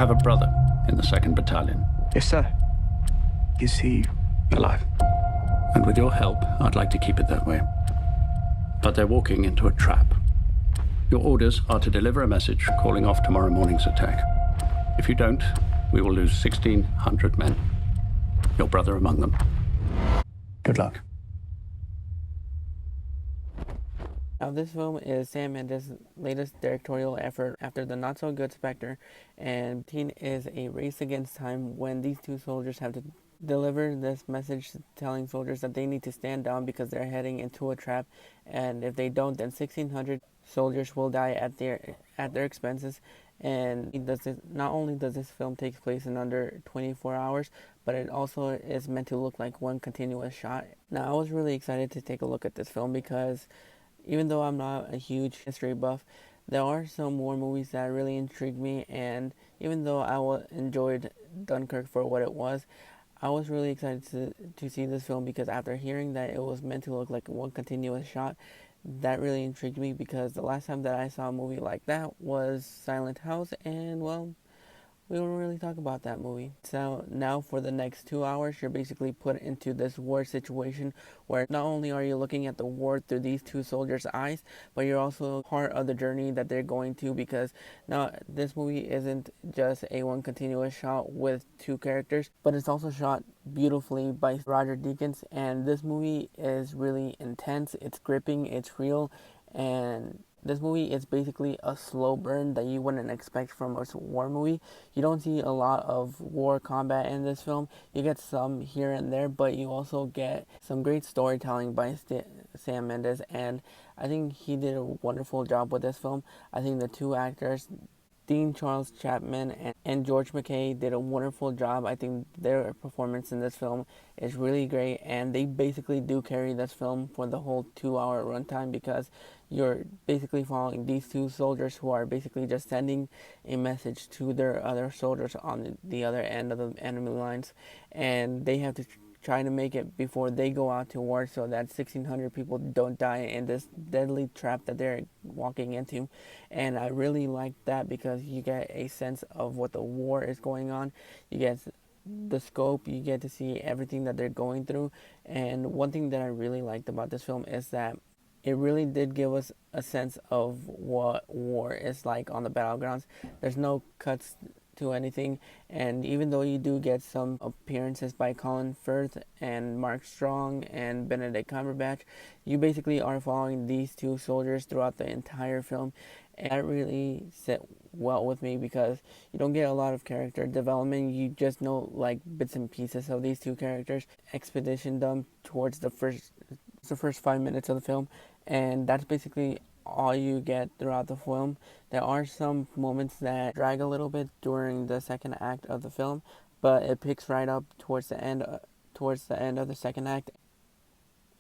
have a brother in the 2nd Battalion. Yes, sir. Is he Alive. And with your help, I'd like to keep it that way. But they're walking into a trap. Your orders are to deliver a message calling off tomorrow morning's attack. If you don't, we will lose 1,600 men. Your brother among them. Good luck. Now, this film is Sam Mendes' latest directorial effort after the not-so-good Spectre, and Teen is a race against time when these two soldiers have to deliver this message telling soldiers that they need to stand down because they're heading into a trap, and if they don't, then 1,600 soldiers will die at their expenses. And not only does this film take place in under 24 hours, but it also is meant to look like one continuous shot. Now, I was really excited to take a look at this film because even though I'm not a huge history buff, there are some war movies that really intrigued me, and even though I enjoyed Dunkirk for what it was, I was really excited to see this film because after hearing that it was meant to look like one continuous shot, that really intrigued me because the last time that I saw a movie like that was Silent House, and well, we don't really talk about that movie. So now for the next 2 hours, you're basically put into this war situation where not only are you looking at the war through these two soldiers' eyes, but you're also part of the journey that they're going to, because now this movie isn't just a one continuous shot with two characters, but it's also shot beautifully by Roger Deakins, and this movie is really intense, it's gripping, it's real, and this movie is basically a slow burn that you wouldn't expect from a war movie. You don't see a lot of war combat in this film. You get some here and there, but you also get some great storytelling by Sam Mendes, and I think he did a wonderful job with this film. I think the two actors, Dean Charles Chapman and George McKay, did a wonderful job. I think their performance in this film is really great, and they basically do carry this film for the whole 2-hour runtime because you're basically following these two soldiers who are basically just sending a message to their other soldiers on the other end of the enemy lines, and they have to try to make it before they go out to war so that 1,600 people don't die in this deadly trap that they're walking into. And I really like that because you get a sense of what the war is going on. You get the scope, you get to see everything that they're going through. And one thing that I really liked about this film is that it really did give us a sense of what war is like on the battlegrounds. There's no cuts to anything, and even though you do get some appearances by Colin Firth and Mark Strong and Benedict Cumberbatch, you basically are following these two soldiers throughout the entire film, and that really set well with me because you don't get a lot of character development. You just know like bits and pieces of these two characters. Expedition done towards the first 5 minutes of the film, and that's basically all you get throughout the film. There are some moments that drag a little bit during the second act of the film, but it picks right up towards the end of the second act,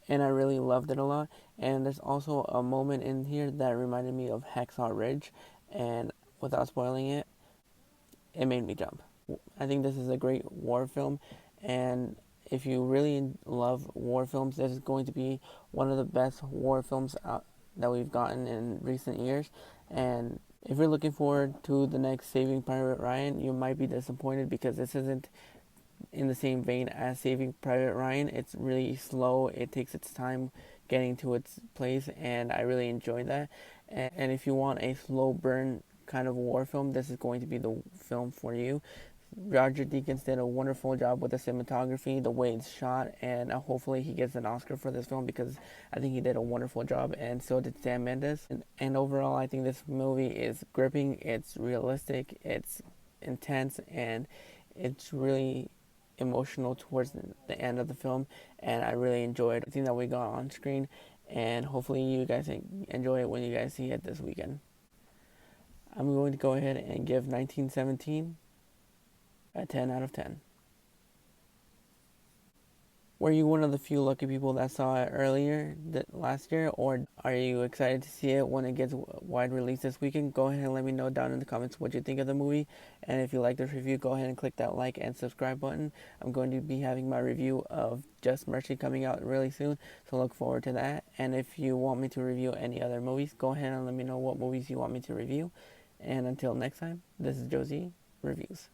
and I really loved it a lot. And there's also a moment in here that reminded me of Hacksaw Ridge, and without spoiling it, it made me jump. I think this is a great war film, and if you really love war films, this is going to be one of the best war films that we've gotten in recent years. And if you're looking forward to the next Saving Private Ryan, you might be disappointed because this isn't in the same vein as Saving Private Ryan. It's really slow. It takes its time getting to its place, and I really enjoyed that. And if you want a slow burn kind of war film, this is going to be the film for you. Roger Deakins did a wonderful job with the cinematography, the way it's shot, and hopefully he gets an Oscar for this film because I think he did a wonderful job, and so did Sam Mendes. And overall, I think this movie is gripping, it's realistic, it's intense, and it's really emotional towards the end of the film, and I really enjoyed everything that we got on screen, and hopefully you guys enjoy it when you guys see it this weekend. I'm going to go ahead and give 1917 a 10 out of 10. Were you one of the few lucky people that saw it earlier last year, or are you excited to see it when it gets wide release this weekend? Go ahead and let me know down in the comments what you think of the movie, and if you like this review, go ahead and click that like and subscribe button. I'm going to be having my review of Just Mercy coming out really soon, so look forward to that. And if you want me to review any other movies, go ahead and let me know what movies you want me to review. And until next time, this is Josie. reviews.